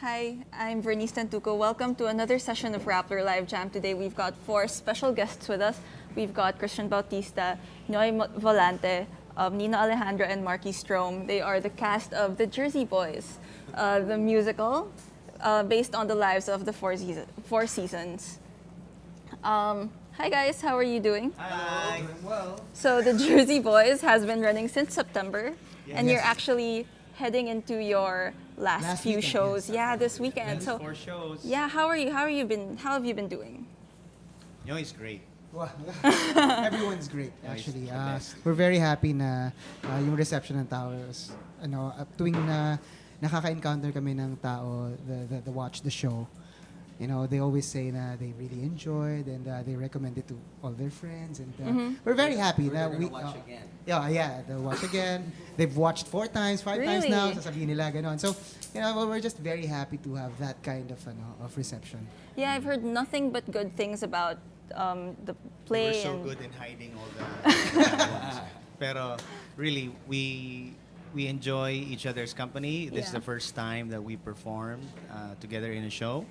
Hi, I'm Vernice Tantuco. Welcome to another session of Rappler Live Jam. Today we've got four special guests with us. We've got Christian Bautista, Volante, Nina Alejandra, and Marky Strom. They are the cast of The Jersey Boys, the musical based on the lives of the four seasons. Hi guys, how are you doing? Hi. Doing well. So The Jersey Boys has been running since September, and you're Yes. actually heading into your last few weekend, shows. yes. Yeah, this weekend. So 4 shows. yeah, how are you? How have you been doing? It's great. Well, everyone's great, Yeah, it's actually. the best. We're very happy na yung reception ng tao is, tuwing na nakaka-encounter kami ng tao, the watch the show, they always say na they really enjoyed and they recommend it to all their friends. And we're very happy that we watch again. Yeah, they'll watch again. They've watched 4 times, 5 times now. Really? Sasabihin nila ganon. So, we're just very happy to have that kind of reception. Yeah, I've heard nothing but good things about the play. We're so and good in hiding all the Pero really, we enjoy each other's company. This is Yeah. the first time that we performed together in a show.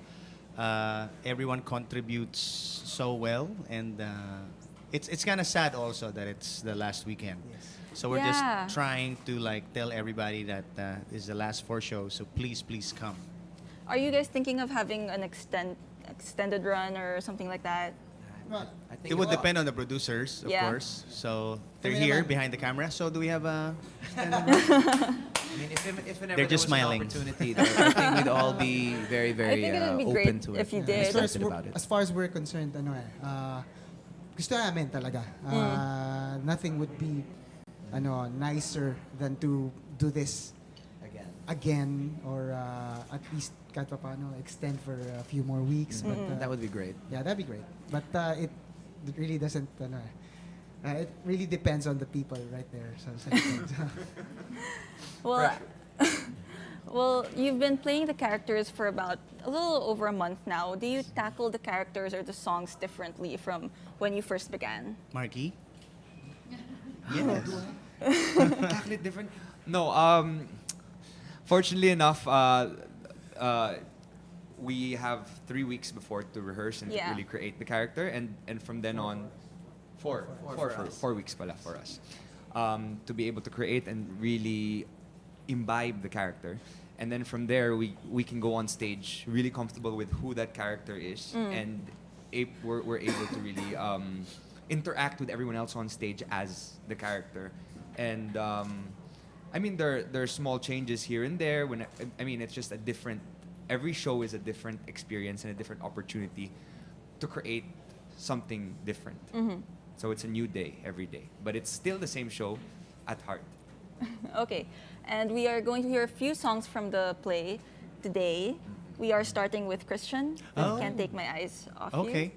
Everyone contributes so well, and it's kind of sad also that it's the last weekend. Yes. So we're Yeah. just trying to tell everybody that this is the last 4 shows. So please come. Are you guys thinking of having an extended run or something like that? Well, I think It would depend on the producers, of Yeah. course. So they're Kami here naman. behind the camera. So do we have a? I mean, if ever They're there just was smiling. an opportunity, though, I think we'd all be very, I very think it would be open great to it. if you and did. As far as, excited about it. as far as we're concerned, gusto namin talaga. Nothing would be nicer than to do this again or at least kahit paano extend for a few more weeks. But That would be great. yeah, that'd be great. But it really doesn't. It really depends on the people right there. So, Well, well, you've been playing the characters for about a little over a month now. Do you tackle the characters or the songs differently from when you first began? Marky? Yes. Tackle it different. No, fortunately enough, we have 3 weeks before to rehearse and Yeah. to really create the character, and from then on, four weeks pala for us, to be able to create and really imbibe the character. And then from there, we can go on stage really comfortable with who that character is, and we're able to really interact with everyone else on stage as the character. And I mean, there are small changes here and there. It's just a different. Every show is a different experience and a different opportunity to create something different. So it's a new day every day, but it's still the same show at heart. Okay, and we are going to hear a few songs from the play today. We are starting with Christian, with Oh. Can't Take My Eyes Off You. Okay.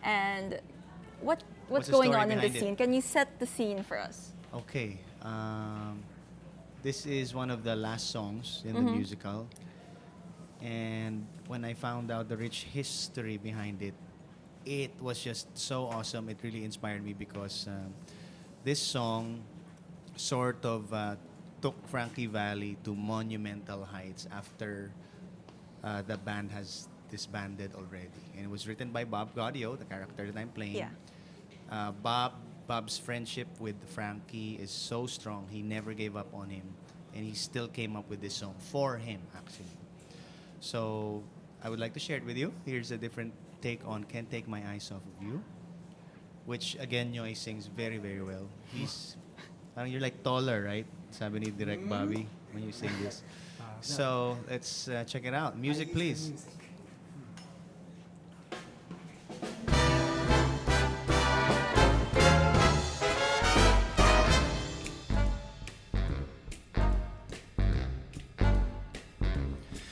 And What's what's the going story on in the behind it? scene? Can you set the scene for us? Okay. This is one of the last songs in the musical. And when I found out the rich history behind it, it was just so awesome. It really inspired me because this song sort of took Frankie Valley to monumental heights after the band has disbanded already. And it was written by Bob Gaudio, the character that I'm playing. Yeah. Bob's friendship with Frankie is so strong. He never gave up on him, and he still came up with this song for him, actually. So I would like to share it with you. Here's a different take on "Can't Take My Eyes Off of You," which again Nyoy sings very, very well. You're like taller, right? Sabi ni Direk Bobby when you sing this. So let's check it out. Music, please.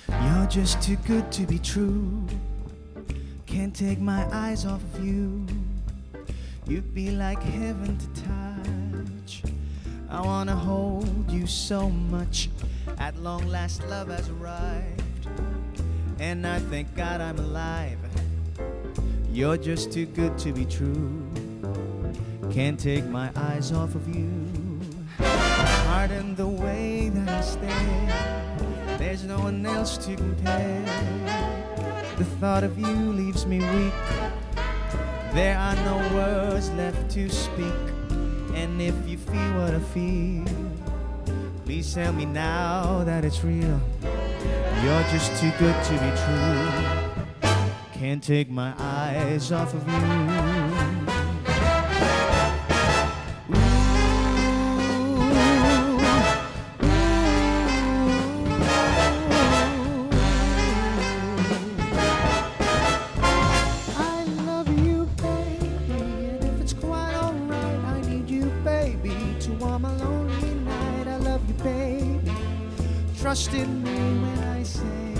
You're just too good to be true. Can't take my eyes off of you. You'd be like heaven to touch. I wanna hold you so much. At long last, love has arrived, and I thank God I'm alive. You're just too good to be true. Can't take my eyes off of you. Pardon the way that I stare. There's no one else to compare. The thought of you leaves me weak. There are no words left to speak. And if you feel what I feel, please tell me now that it's real. You're just too good to be true. Can't take my eyes off of you. Trust in me when I say,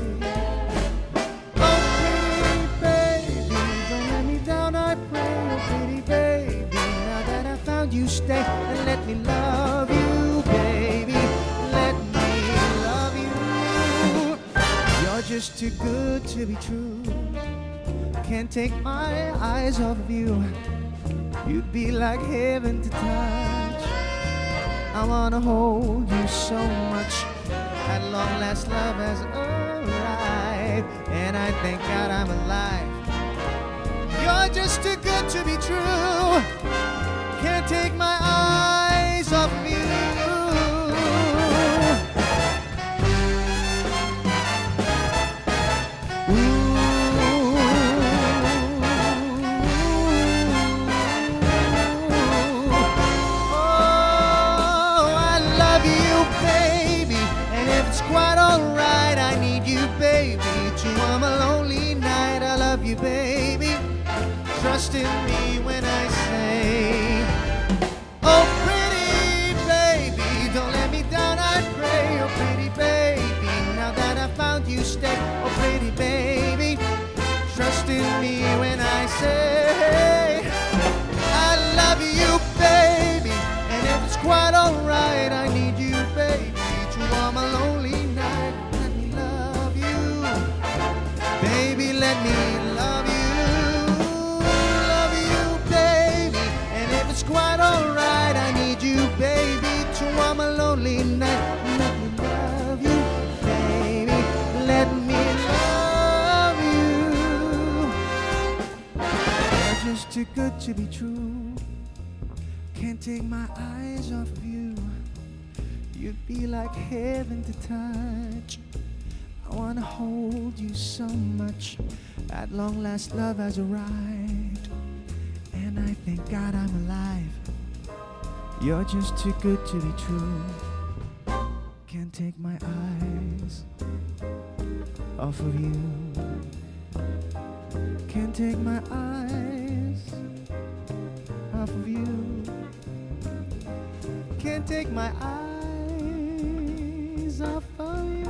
oh pretty baby, don't let me down, I pray. Oh pretty baby, now that I found you, stay and let me love you, baby. Let me love you. You're just too good to be true. Can't take my eyes off of you. You'd be like heaven to touch. I wanna hold you so much. At long last, love has arrived, and I thank God I'm alive. You're just too good to be true. Can't take my eyes off of you. Quite alright, I need you, baby. To warm a lonely night, I love you, baby. Trust in me when I say, oh pretty baby, don't let me down, I pray. Oh pretty baby, now that I found you, stay. Oh pretty baby, trust in me when I say, I love you, baby. And if it's quite alright, I need you, baby. To warm a lonely night, let me love you. Baby, let me love you, baby. And if it's quite alright, I need you, baby. To warm a lonely night, let me love you, baby. Let me love you. You're just too good to be true. Can't take my eyes off of you. You'd be like heaven to touch. I wanna hold you so much. At long last, love has arrived, and I thank God I'm alive. You're just too good to be true. Can't take my eyes off of you. Can't take my eyes off of you. Can't take my eyes off of you.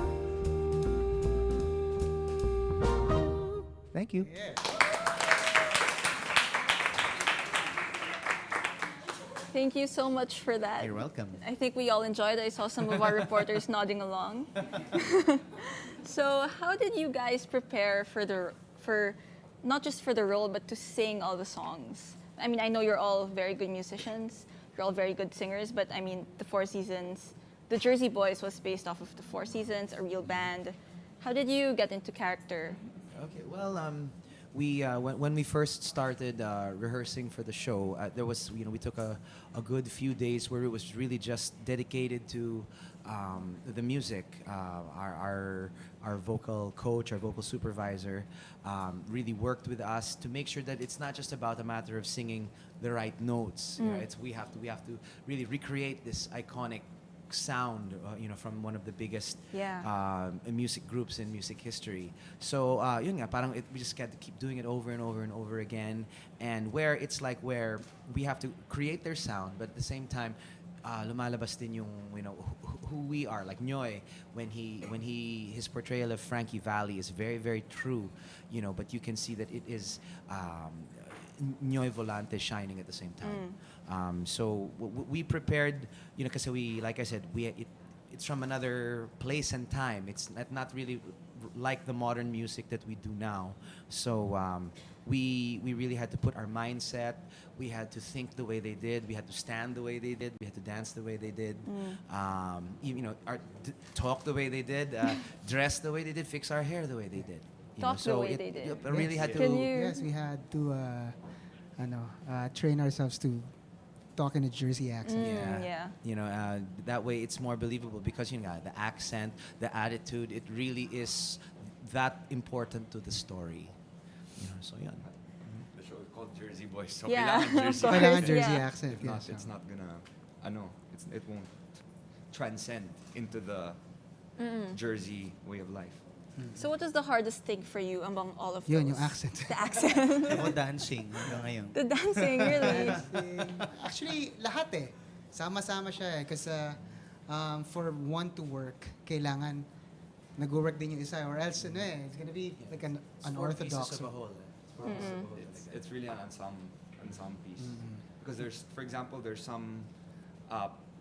Thank you. Thank you so much for that. You're welcome. I think we all enjoyed it. I saw some of our reporters nodding along. So, how did you guys prepare for not just for the role, but to sing all the songs? I mean, I know you're all very good musicians. You're all very good singers, but I mean, the Four Seasons, the Jersey Boys was based off of the Four Seasons, a real band. How did you get into character? Okay, well, when we first started rehearsing for the show, there was, we took a good few days where it was really just dedicated to the music. Our vocal coach, our vocal supervisor, really worked with us to make sure that it's not just about a matter of singing the right notes. We have to really recreate this iconic sound, from one of the biggest music groups in music history. So, yun nga, parang we just got to keep doing it over and over and over again. And where it's like where we have to create their sound, but at the same time, lumalabas din yung, who we are. Like Nyoy, his portrayal of Frankie Valli is very, very true, but you can see that it is Nyoy Volante shining at the same time. So we prepared, because like I said, it's from another place and time. It's not really like the modern music that we do now. So we really had to put our mindset. We had to think the way they did. We had to stand the way they did. We had to dance the way they did. Talk the way they did. Dress the way they did. Fix our hair the way they did. Talk the way they did. I really had to. Can you- Yes, we had to train ourselves to talk in a Jersey accent. Yeah. That way it's more believable because the accent, the attitude, it really is that important to the story. So yeah. The show is called Jersey Boys, so Yeah, kailangan Jersey. of course. Kailangan Jersey yeah. accent. If not, yes, it's not gonna, it won't transcend into the Jersey way of life. So what was the hardest thing for you among all of Yun, those? yung accent. The accent. Ako dancing hanggang ngayon. The dancing, really. Actually, lahat eh. Sama-sama siya eh. Kasi for one to work, kailangan nag-work din yung isa or else it's gonna be like an unorthodox. Pieces of a whole. It's really an ensemble piece. Because for example, there's some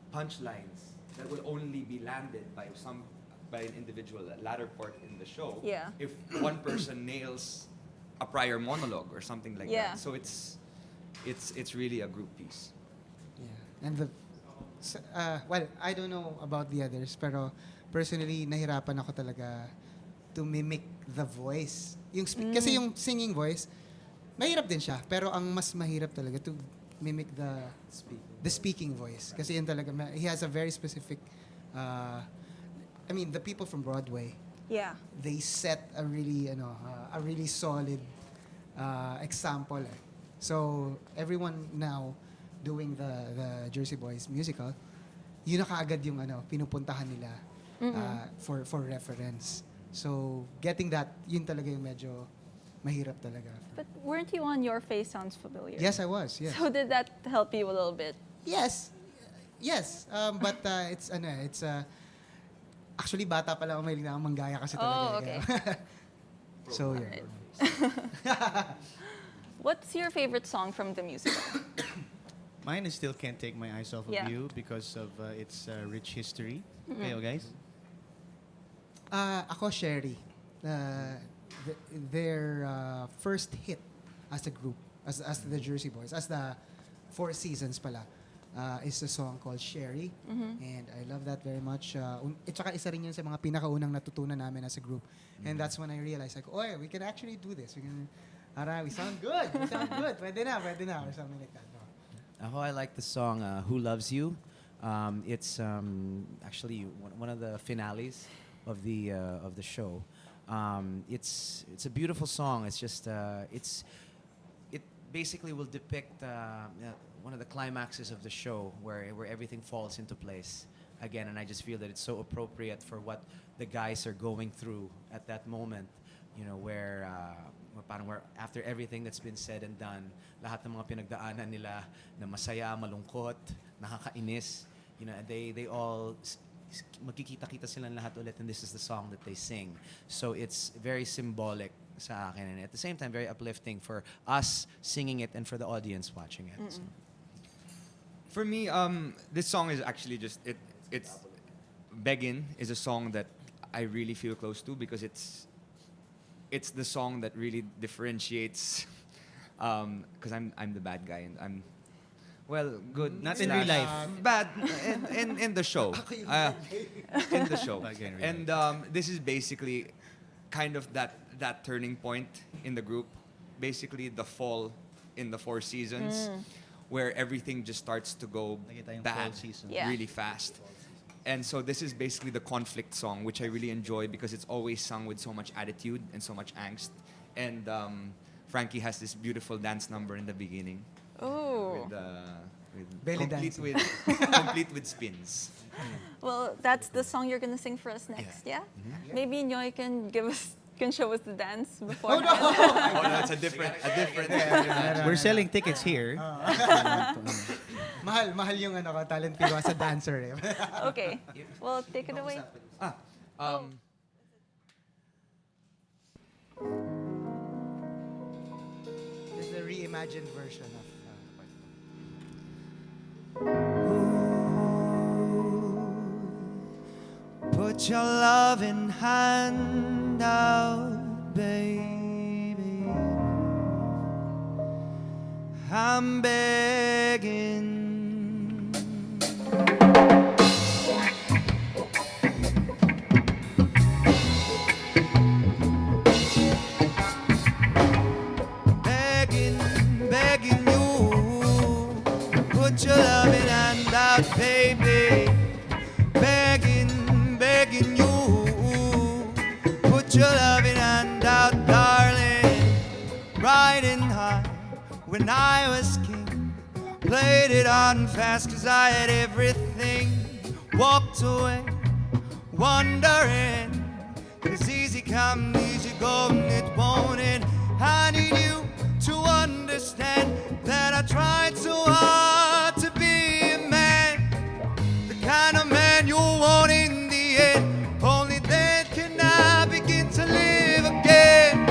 punchlines that will only be landed by an individual latter part in the show. Yeah. If one person nails a prior monologue or something like Yeah. that. So it's really a group piece. Yeah. And well, I don't know about the others, pero personally, nahirapan ako talaga to mimic the voice. Kasi yung singing voice, mahirap din siya. Pero ang mas mahirap talaga to mimic the speaking voice. Kasi yun talaga, he has a very specific, the people from Broadway, Yeah. they set a really solid example. Eh. So everyone now doing the Jersey Boys musical, yun na kaagad yung pinupuntahan nila for reference. So getting that, yun talaga yung medyo mahirap talaga. But weren't you on Your Face Sounds Familiar? Yes, I was. Yes. So did that help you a little bit? Yes. But it's actually bata pa lang ako mahilig na akong manggaya kasi talaga. Oh, okay. So yeah. Alright. What's your favorite song from the musical? Mine is still Can't Take My Eyes Off of Yeah. You because of its rich history. Kayo guys? Ako, Sherry. Their first hit as a group, as the Jersey Boys, as the Four Seasons pala, is a song called Sherry. And I love that very much. At saka isa rin yun sa mga pinakaunang natutunan namin as a group. And that's when I realized, like, oh, we can actually do this. We sound good. Pwede na, or something like that. No? I like the song "Who Loves You." It's actually one of the finales of the show. It's a beautiful song. It's just it basically will depict one of the climaxes of the show where everything falls into place again, and I just feel that it's so appropriate for what the guys are going through at that moment. Where parang where after everything that's been said and done, lahat ng mga pinagdaanan nila na masaya, malungkot, nakakainis, they all magkikita-kita silang lahat ulit, and this is the song that they sing. So it's very symbolic sa akin, and at the same time very uplifting for us singing it and for the audience watching it. So. For me, this song is actually it's Beggin is a song that I really feel close to because it's the song that really differentiates because I'm the bad guy and I'm good. Not in real life. Bad in the show. In the show. Bad guy in real And this is basically kind of that turning point in the group. Basically the fall in the Four Seasons where everything just starts to go Nakita yung bad fall season. Yeah. really fast. And so this is basically the conflict song, which I really enjoy because it's always sung with so much attitude and so much angst. And Frankie has this beautiful dance number in the beginning. Oh. With Belly complete dancing. with complete with spins. Well, that's the song you're gonna sing for us next, yeah? Maybe Nyoy can show us the dance before. Oh no, it's a different. We're selling tickets here. Mahal yung talent pero as a dancer. Eh. Okay. Well, take it away. This is the reimagined version of. Put your loving hand I'm begging. Begging, begging you, put your loving hand out, baby. Begging, begging you, put your loving hand out, darling. Riding high when I was king, played it hard and fast 'cause I had everything. Walked away, wondering, 'cause easy come, easy go, and it won't end. I need you to understand that I tried so hard to be a man, the kind of man you want in the end. Only then can I begin to live again.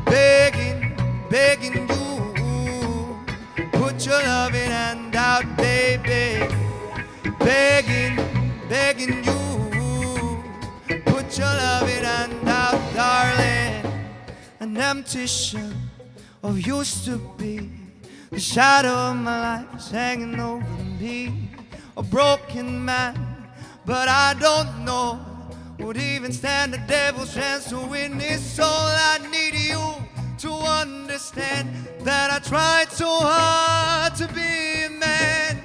Begging, begging you, put your loving hand out, baby. Begging, begging you, put your loving hand out, darling. An empty shell of used to be, the shadow of my life is hanging over me. A broken man, but I don't know, would even stand the devil's chance to win this soul. I need you to understand that I tried so hard to be a man,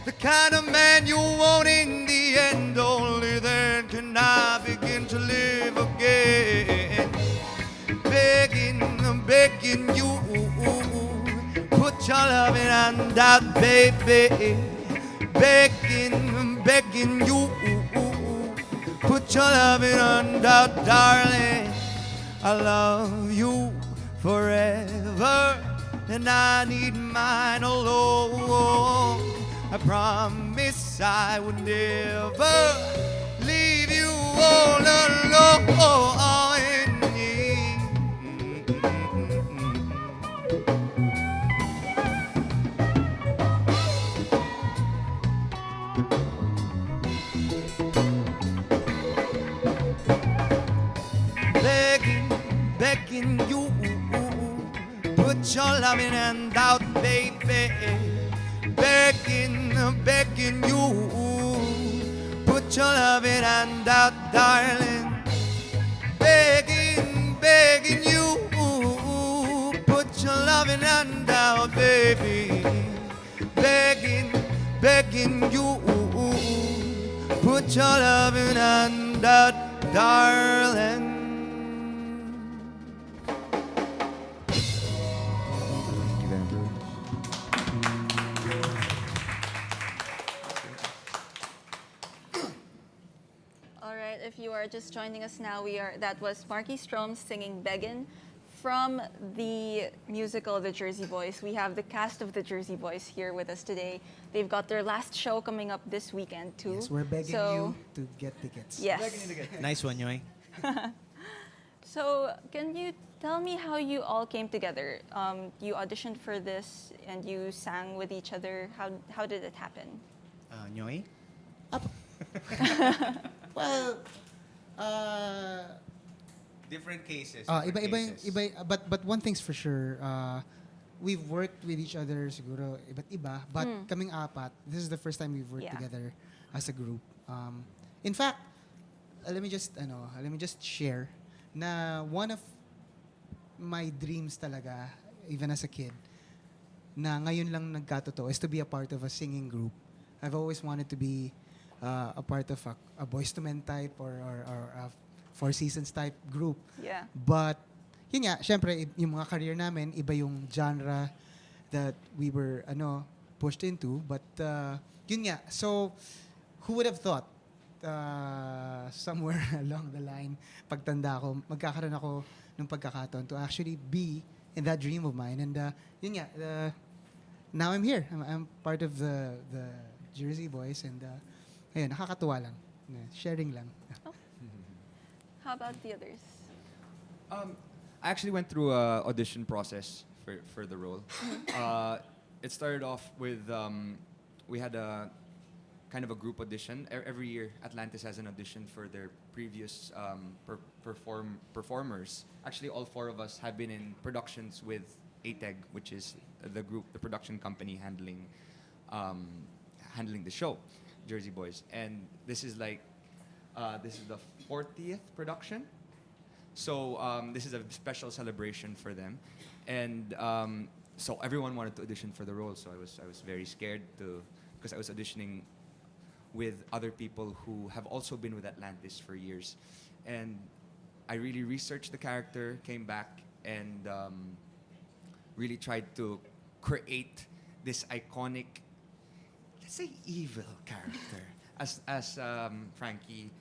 the kind of man you want in the end. Only then can I begin to live again. Begging, begging you, put your loving hand out, baby. Begging, begging you, put your loving hand out, darling. I love you forever, and I need mine alone. I promise I would never leave you all alone. Begging, begging you, put your loving hand out, baby. Begging, begging you, put your loving hand out, darling. Begging, begging you, put your loving hand out, baby. Begging, begging you, put your loving hand out, darling. Thank you very much. All right, if you are just joining us now, that was Marky Strom singing Beggin from the musical The Jersey Boys. We have the cast of The Jersey Boys here with us today. They've got their last show coming up this weekend too. Yes, we're begging you to get tickets. Yes. Nice one, Yoy. So can you tell me how you all came together? You auditioned for this and you sang with each other. How did it happen? Yoy? Well, Different cases. but one thing's for sure, we've worked with each other siguro iba't iba, but kaming apat, this is the first time we've worked Yeah. together as a group. In fact, let me just share na one of my dreams talaga, even as a kid, na ngayon lang nagkatotoo, is to be a part of a singing group. I've always wanted to be a part of a Boyz II Men type or a Four Seasons type group. Yeah. But, yun nga, syempre, yung mga career namin, iba yung genre that we were, pushed into. But, yun nga, so, who would have thought, somewhere along the line, pagtanda ko, magkakaroon ako ng pagkakataon to actually be in that dream of mine. And, yun nga, now I'm here. I'm part of the Jersey Boys. And, ayun, nakakatuwa lang. Sharing lang. How about the others? I actually went through a audition process for the role. It started off with we had a kind of a group audition. Every year, Atlantis has an audition for their previous performers. Actually, all four of us have been in productions with ATEG, which is the group, the production company handling the show, Jersey Boys. And this is like this is the 40th production. So this is a special celebration for them, and so everyone wanted to audition for the role. So I was very scared because I was auditioning with other people who have also been with Atlantis for years, and I really researched the character, came back, and really tried to create this iconic, let's say, evil character, as Frankie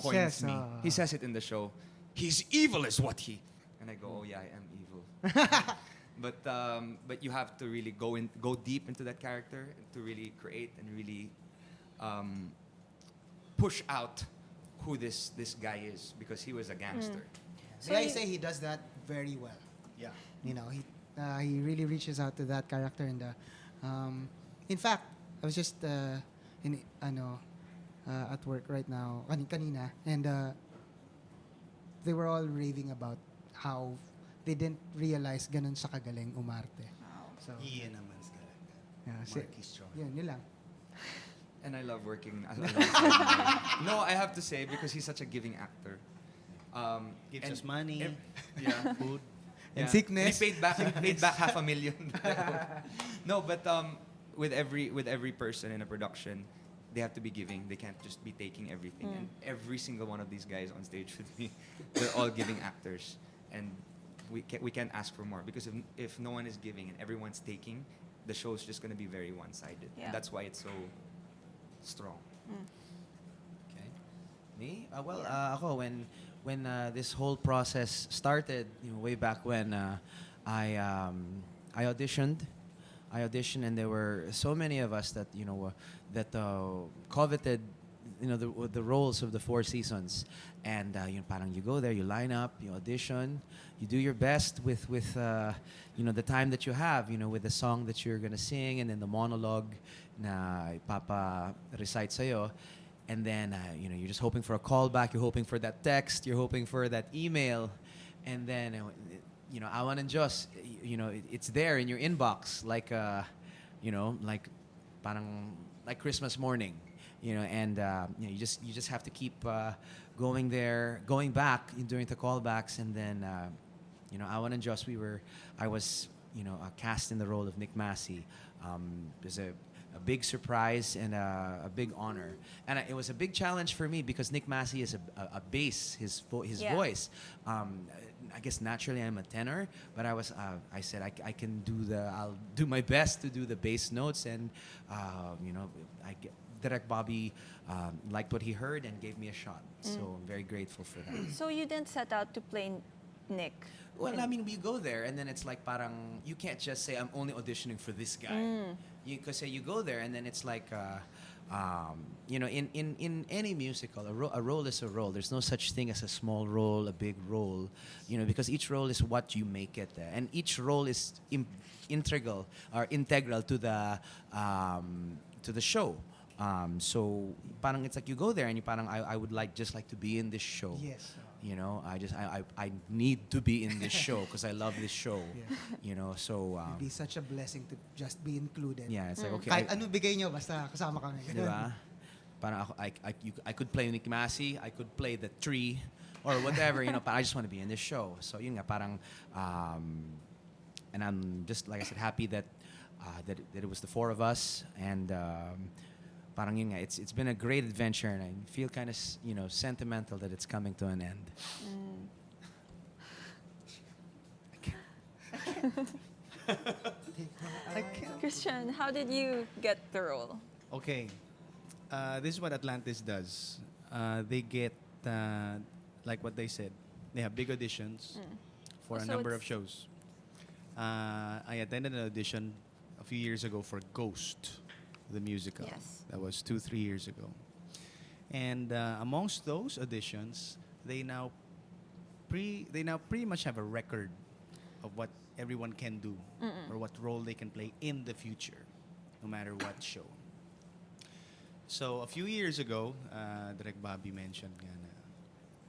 coins Says, me. He says it in the show. He's evil, is what he. And I go, oh yeah, I am evil. But you have to really go deep into that character to really create and really push out who this guy is, because he was a gangster. So May I you- say he does that very well. Yeah. You know, he really reaches out to that character. And in fact, I was just at work right now, kanina, and they were all raving about how they didn't realize ganun sa kagaling umarte. So, Iyan naman talaga. yeah, Marky Strong. yun lang. And I love working alongside him. No, I have to say, because he's such a giving actor. Gives and us money, yeah. food. And Yeah. sickness. He paid back $500,000. No, but with every person in a production, they have to be giving. They can't just be taking everything. And every single one of these guys on stage with me, they're all giving actors, and we can't ask for more, because if no one is giving and everyone's taking, the show's just going to be very one-sided. Yeah. And that's why it's so strong. Okay. Me? Ako, when this whole process started, way back when, I auditioned. And there were so many of us that coveted the roles of the Four Seasons, and parang you go there, you line up, you audition, you do your best with the time that you have, with the song that you're gonna sing, and then the monologue na Papa recite sa'yo. And then, you're just hoping for a callback, you're hoping for that text, you're hoping for that email. And then, awan ng Diyos, it's there in your inbox, like Christmas morning, and you just have to keep going there, going back during the callbacks. And then, awan ng Diyos, I was cast in the role of Nick Massey. It was a big surprise and a big honor, and it was a big challenge for me, because Nick Massey is a bass, his Yeah. voice. I guess naturally I'm a tenor, but I said I can I'll do my best to do the bass notes, and Direct Bobby liked what he heard and gave me a shot. So I'm very grateful for that. So you didn't set out to play Nick. Well, I mean, we go there, and then it's like parang you can't just say I'm only auditioning for this guy. Because you go there, and then it's like, in any musical, a role is a role. There's no such thing as a small role, a big role, because each role is what you make it, and each role is integral to the show. So parang it's like you go there, and you parang I would just like to be in this show. Yes. I need to be in this show because I love this show. So It'd be such a blessing to just be included. yeah, it's like okay. Kahit ano bigay nyo, basta kasama kami. Di ba? Parang ako, I could play Nick Massey, I could play the tree, or whatever, but I just want to be in this show. So yun nga, parang, and I'm just, like I said, happy that it was the four of us, and parang yun nga, it's been a great adventure, and I feel kind of, sentimental that it's coming to an end. Christian, how did you get the role? Okay. This is what Atlantis does. They get, like what they said, they have big auditions for a So number of it's- shows. I attended an audition a few years ago for Ghost, the musical. Yes. That was 2-3 years ago. And amongst those auditions, they now pretty much have a record of what everyone can do or what role they can play in the future, no matter what show. So a few years ago, Direk Bobby mentioned,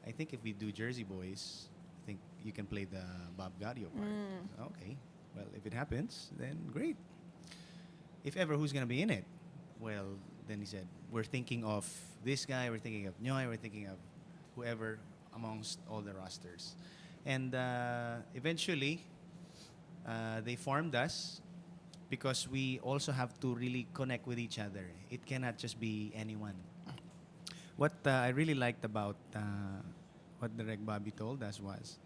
I think if we do Jersey Boys, I think you can play the Bob Gaudio part. Okay. Well, if it happens, then great. If ever, who's gonna be in it? Well, then he said, we're thinking of this guy, we're thinking of Nyoy, we're thinking of whoever amongst all the rosters. And eventually, they formed us because we also have to really connect with each other. It cannot just be anyone. What I really liked about what Direk Bobby told us was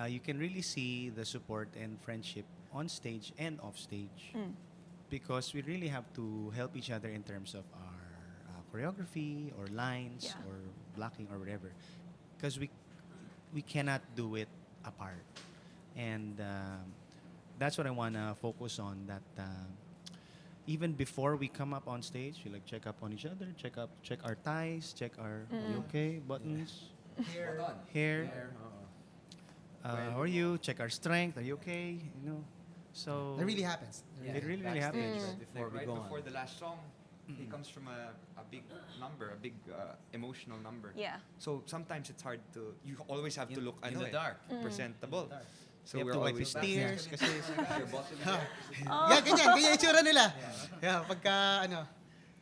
you can really see the support and friendship on stage and off stage because we really have to help each other in terms of our choreography or lines Yeah. or blocking or whatever because we cannot do it apart. And that's what I want to focus on, that even before we come up on stage, we like check up on each other, check our ties, check our are you okay, buttons, hair, how are you, check our strength, are you okay, you know. So That really happens. it really happens. Right before we Right go before on. the last song, he comes from a big number, a big emotional number. Yeah. So sometimes it's hard to. You always have to look in ano the eh, dark. presentable. So You we're have to wipe always his tears kasi Yeah, ganyan yung itsura nila. Yeah, pagka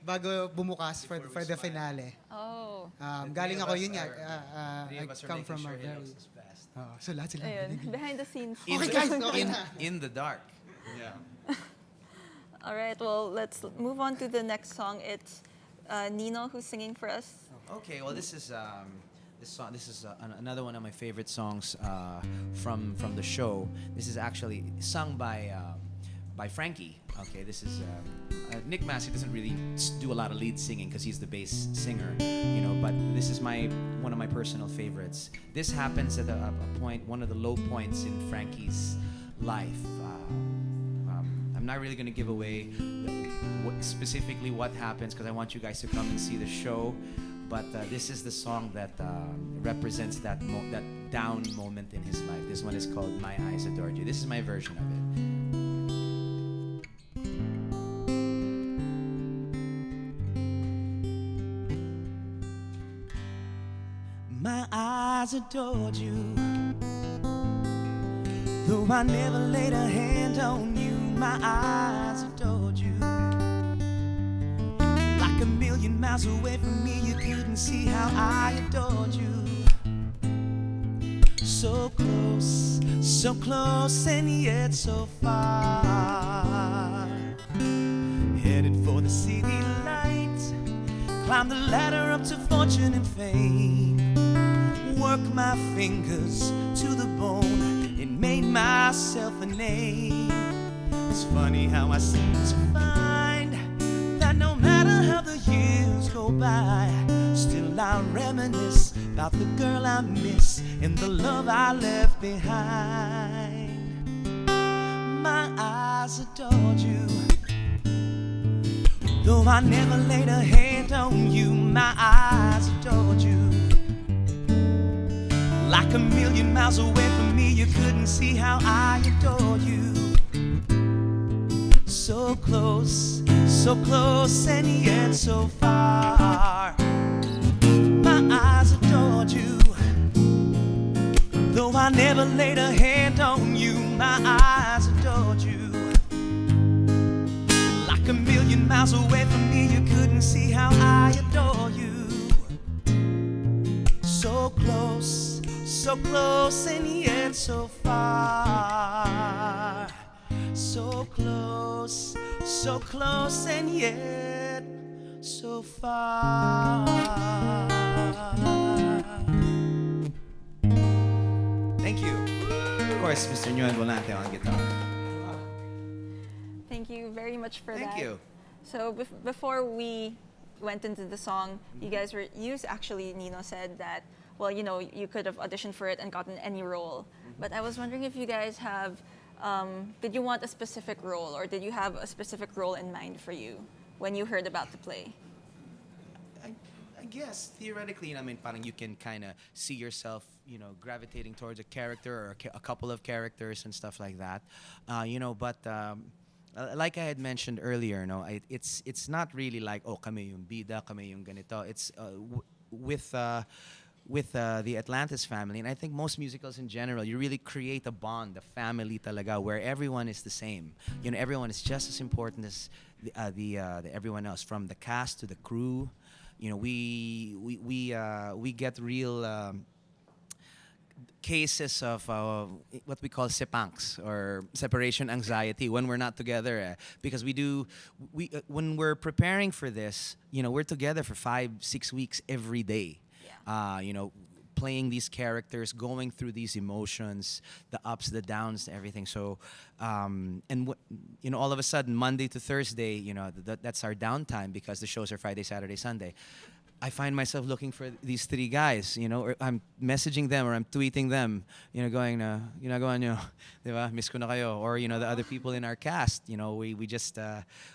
bago bumukas for the finale. Oh. Galing ako yun nga. Three I of us are come making from sure a he very... looks his best. So lahat sila. Ayun, behind the scenes. Okay guys, okay in, na. in the dark. Yeah. All right, well, let's move on to the next song. It's Nino who's singing for us. Okay, well, this is this song. This is another one of my favorite songs from the show. This is actually sung by Frankie. Okay, this is Nick Massey doesn't really do a lot of lead singing because he's the bass singer, you know. But this is one of my personal favorites. This happens at a point, one of the low points in Frankie's life. I'm not really going to give away specifically what happens because I want you guys to come and see the show. But this is the song that represents that down moment in his life. This one is called My Eyes Adored You. This is my version of it. My eyes adored you, though I never laid a hand on you. My eyes adored you. Like a million miles away from me, you couldn't see how I adored you. So close, and yet so far. Headed for the city lights, climb the ladder up to fortune and fame. Work my fingers to the bone and made myself a name. It's funny how I seem to find that no matter how the years go by, still I reminisce about the girl I miss and the love I left behind. My eyes adored you, though I never laid a hand on you. My eyes adored you. Like a million miles away from me, you couldn't see how I adore you. So close, and yet so far. My eyes adored you, though I never laid a hand on you. My eyes adored you. Like a million miles away from me, you couldn't see how I adore you. So close, and yet so far. So close, and yet so far. Thank you. Of course, Mr. Nguyen Volante on guitar. Thank you very much for that. Thank you. So before we went into the song, you actually, Nino said that, well, you know, you could have auditioned for it and gotten any role. But I was wondering if you guys have, did you want a specific role, or did you have a specific role in mind for you when you heard about the play? I guess theoretically, I mean, parang you can kind of see yourself, you know, gravitating towards a character or a couple of characters and stuff like that, you know. But like I had mentioned earlier, no, it's not really like, oh, kami yung bida, kami yung ganito. It's with with the Atlantis family, and I think most musicals in general, you really create a bond, a family talaga, where everyone is the same. You know, everyone is just as important as the everyone else, from the cast to the crew. You know, we get real cases of what we call sepangs, or separation anxiety, when we're not together, because when we're preparing for this, you know, we're together for 5-6 weeks every day. You know, playing these characters, going through these emotions, the ups, the downs, everything. So, you know, all of a sudden, Monday to Thursday, you know, that's our downtime, because the shows are Friday, Saturday, Sunday. I find myself looking for these three guys, you know, or I'm messaging them, or I'm tweeting them, you know, going, ginagawa nyo, di ba? Miss ko na kayo. Or, you know, the other people in our cast, you know, we just,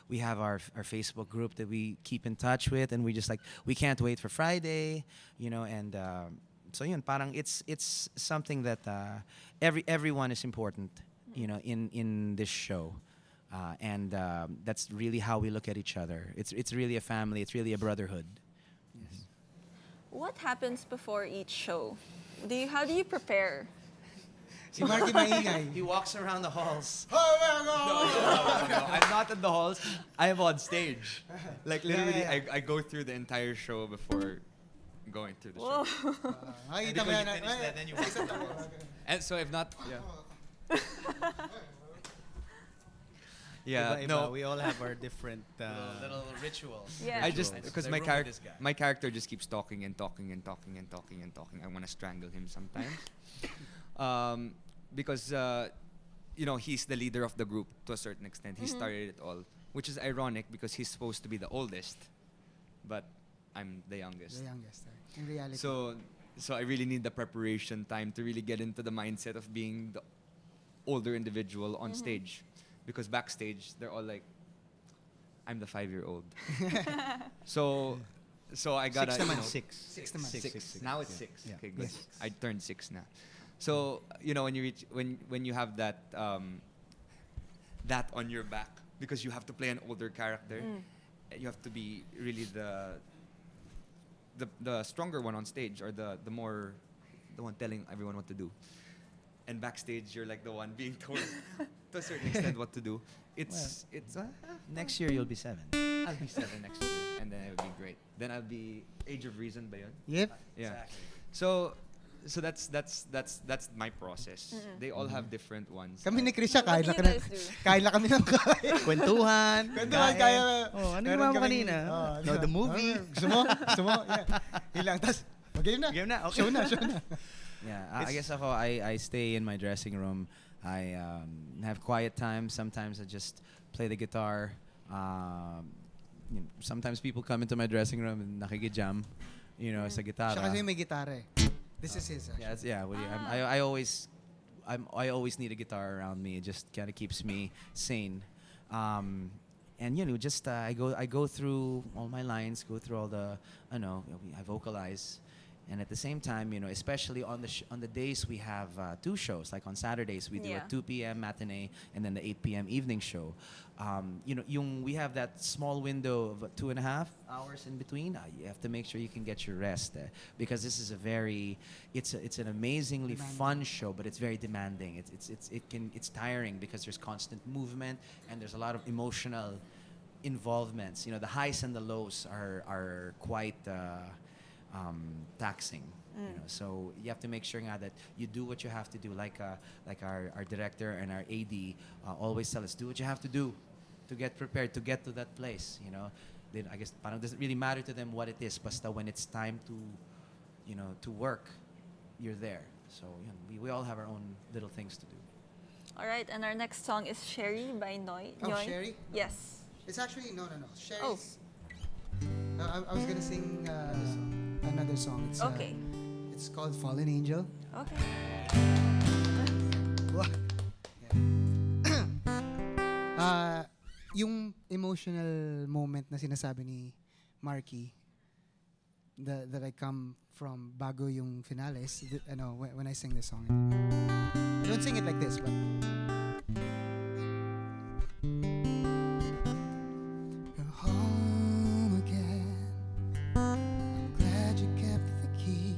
we have our Facebook group that we keep in touch with, and we just like, we can't wait for Friday, you know, and so yun, parang it's something that everyone is important, you know, in this show. And that's really how we look at each other. It's really a family, it's really a brotherhood. What happens before each show? How do you prepare? Si Marky maingay. He walks around the halls. No, I'm not in the halls. I'm on stage. Like literally, Yeah. I go through the entire show before going through the show. Whoa. Makikita mo yan. then you walk. And so if not, yeah. Iba-iba. No. We all have our different. Little rituals. Yeah. I just Rituals. because There's my room for this guy. my character just keeps talking and talking and talking and talking and talking. I want to strangle him sometimes, because you know, he's the leader of the group to a certain extent. He started it all, which is ironic because he's supposed to be the oldest, but I'm the youngest. The youngest. In reality. So I really need the preparation time to really get into the mindset of being the older individual on stage, because backstage they're all like, I'm the 5-year-old. so I gotta, Six you naman. know, Six naman. Six. Now it's 6. Yeah. Okay, good. Yes. I turned 6 now. So you know, when you reach when you have that that on your back, because you have to play an older character, you have to be really the stronger one on stage, or the one telling everyone what to do. And backstage, you're like the one being told to a certain extent what to do. It's Next year you'll be 7. I'll be 7 next year, and then it'll be great. Then I'll be Age of Reason ba yun? Yep. Yeah. Exactly. So that's my process. They all have different ones. Kami ni Krisha, What kain do lang you kami. guys do? Kain lang kami ng kain. Kwentuhan. Kwentuhan, kain. kaya. Oh, ano Meron ginawa mo kaming- kanina? Oh, No, the movie. Gusto mo? Gusto mo? Yeah. Ilang. Tapos, mag-game na. Game na, okay. Show na, show na. Yeah, I guess ako, I stay in my dressing room. I have quiet time. Sometimes I just play the guitar. You know, sometimes people come into my dressing room and nakikijam, you know, sa guitar. Siya kasi may gitara eh. This is his actually. Yeah, I always need a guitar around me. It just kind of keeps me sane. And you know, just I go through all my lines, go through all the I vocalize. And at the same time, you know, especially on the days we have 2 shows, like on Saturdays we do Yeah. a 2 p.m. matinee and then the 8 p.m. evening show. You know, we have that small window of 2.5 hours in between. You have to make sure you can get your rest, because this is it's an amazingly Demanding. fun show, but it's very demanding. It's tiring because there's constant movement and there's a lot of emotional involvements. You know, the highs and the lows are quite taxing. You know, so you have to make sure that you do what you have to do. Like our director and our AD always tell us, do what you have to do to get prepared, to get to that place. You know, then I guess parang doesn't really matter to them what it is. Basta when it's time to work, you're there. So we all have our own little things to do. All right, and our next song is Sherry by Noy. Oh, Noy. Sherry? Yes. It's actually, no. Sherry's. I was gonna sing another song. It's, Okay. It's called Fallen Angel. Okay. What? Yung emotional moment na sinasabi ni Marky, that I come from bago yung finales, when I sing this song. I don't sing it like this, but you're home again. I'm glad you kept the key.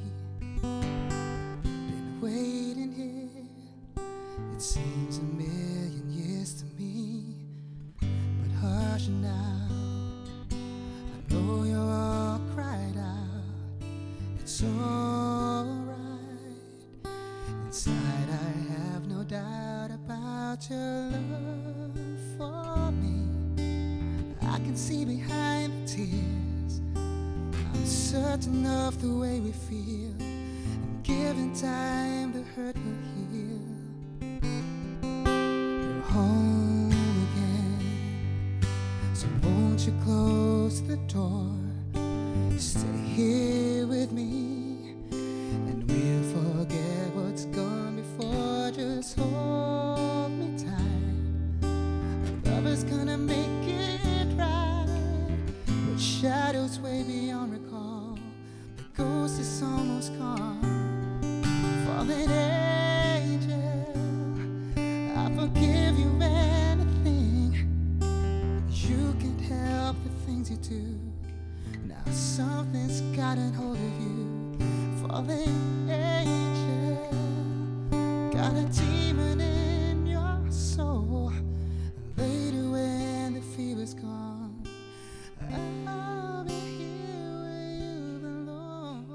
certain of the way we feel, and given time the hurt will heal. You're home again, so won't you close the door? Stay here with me, and we'll forget what's gone before. Just hold me tight. Our love is gonna make it right. With shadows way beyond recall, the ghost is almost gone. Fallen angel, I forgive you anything. You can't help the things you do. Now something's gotten hold of you. Fallen angel, got a demon in your soul. Later when the fever's gone, I'll be here where you belong.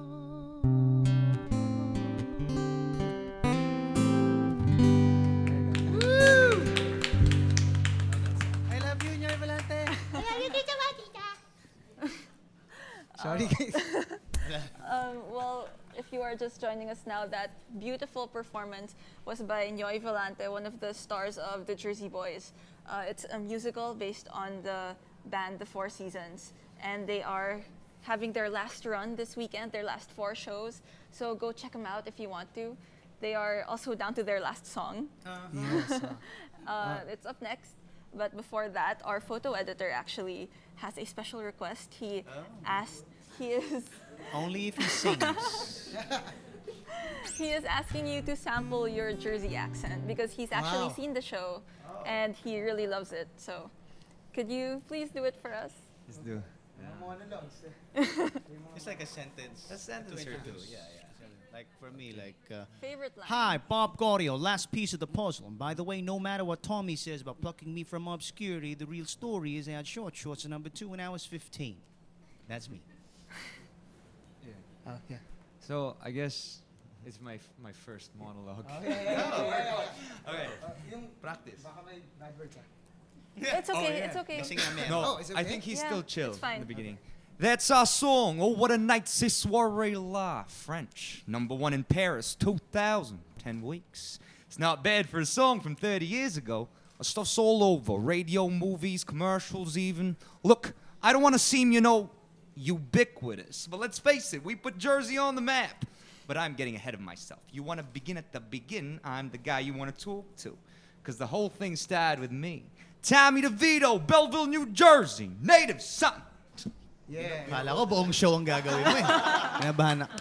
I love you, Nyoy Volante. Sorry guys. Well, if you are just joining us now, that beautiful performance was by Nyoy Volante, one of the stars of the Jersey Boys. It's a musical based on the band The Four Seasons, and they are having their last run this weekend, their last 4 shows. So go check them out if you want to. They are also down to their last song. Yes. It's up next. But before that, our photo editor actually has a special request. He is Only if he sings. he is asking you to sample your Jersey accent because he's actually Wow. seen the show and he really loves it. So, could you please do it for us? Let's do. It's like a sentence. A sentence to or two, introduce. Yeah. Like for me, Favorite line? Hi, Bob Gaudio, last piece of the puzzle. And by the way, no matter what Tommy says about plucking me from obscurity, the real story is I had short shorts at number 2 when I was 15. That's me. Yeah. So I guess it's my first monologue. Okay. Practice. It's okay. It's okay. Kasi nga, man. No, Oh, is it I okay? think he's Yeah, still chill it's fine. in the beginning. That's our song. Oh, what a night, ce soirée la. French. #1 in Paris, 2000. 10 weeks. It's not bad for a song from 30 years ago. Our stuff's all over. Radio, movies, commercials even. Look, I don't want to seem, ubiquitous. But let's face it, we put Jersey on the map. But I'm getting ahead of myself. You want to begin at the begin, I'm the guy you want to talk to. Because the whole thing started with me. Tommy DeVito, Belleville, New Jersey. Native son. Yeah. Kala ko buong show ang gagawin mo eh. Kinabahan ako.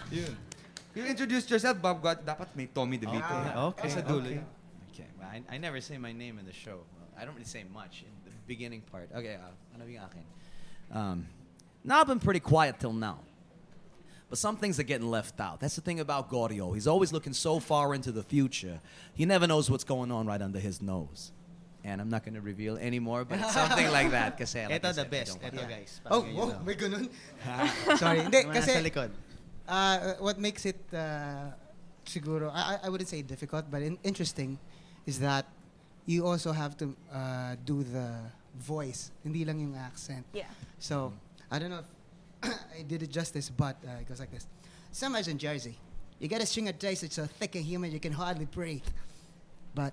You introduced yourself, Bob. Dapat may Tommy DeVito. Okay. Sa dulo yun. Okay, well, I never say my name in the show. I don't really say much in the beginning part. Okay, ano yung akin? Now I've been pretty quiet till now. But some things are getting left out. That's the thing about Gaudio. He's always looking so far into the future. He never knows what's going on right under his nose. And I'm not going to reveal anymore, but it's something like that. Kasi, like I Ito the said, I best. don't Ito want- guys. Oh, Parang wow, ganyan daw. may ganun. Sorry. Hindi, Mga kasi nasa likod. what makes it siguro, I wouldn't say difficult, but interesting is that you also have to do the voice, hindi lang yung accent. Yeah. So, I don't know if I did it justice, but it goes like this. Summer's in Jersey. You get a string of dice that's so thick and humid you can hardly breathe. But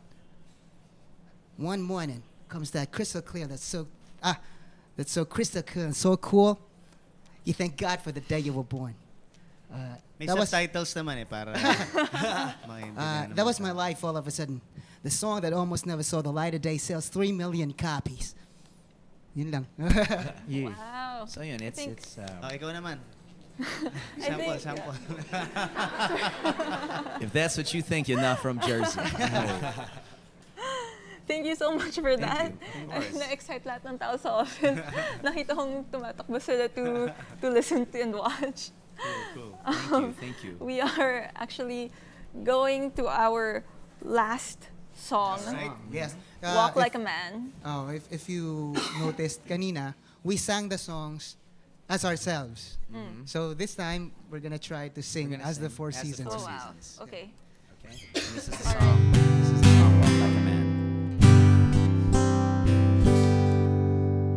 one morning comes that crystal clear that's so crystal clear and so cool. You thank God for the day you were born. May That was- subtitles naman eh para maintindihan that naman was my sa- life all of a sudden. The song that almost never saw the light of day sells 3 million copies. Yun lang. Wow. So yun, it's think- Oh, ikaw naman. I think- Sample. if that's what you think, you're not from Jersey. Thank you so much for that. you. Of course. Na-excite lahat ng tao sa office. Nakita kong tumatakbo sila to listen to and watch. Cool. Thank you. We are actually going to our last song, Yes. Walk Like a Man. If you noticed kanina, we sang the songs as ourselves. So this time we're gonna try to sing We're gonna as the sing Four as the Seasons. Oh, Four wow. Seasons. Okay. Okay. And this is the All song. This is the song Walk Like a Man.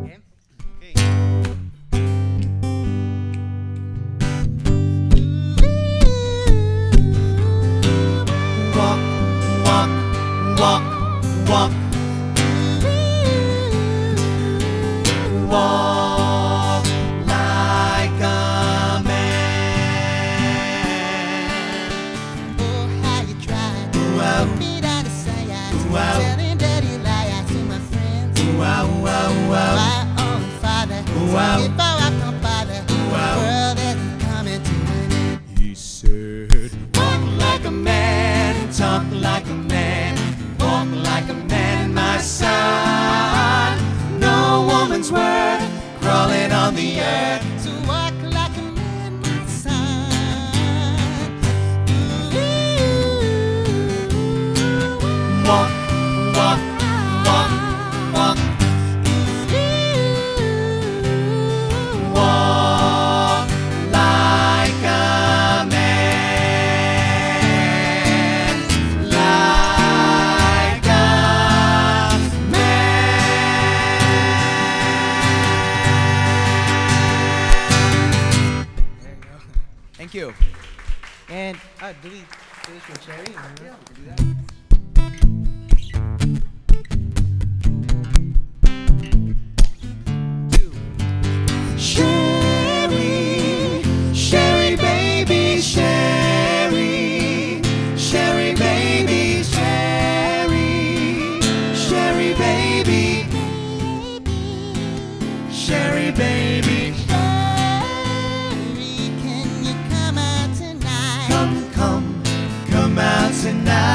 Okay. walk, walk, walk. Walk like a man. Oh, how you tried to Wow. put me down to say I Wow. telling dirty lies to my friends. Wow, wow, wow. My own father. Wow. So before I come bother, Wow. the world isn't coming to an end. He said, walk like a man, talk like a man, walk like a man, my son. No woman's worth crawling on the earth. To walk like a man, my son. Walk, walk, walk, walk. Walk like a man, like a man. Thank you. And do we finish with Cherry? Yeah, we can do that. Sherry, Sherry baby, Sherry, Sherry baby, Sherry, Sherry baby, Sherry baby. Sherry, can you come out tonight? Come out tonight.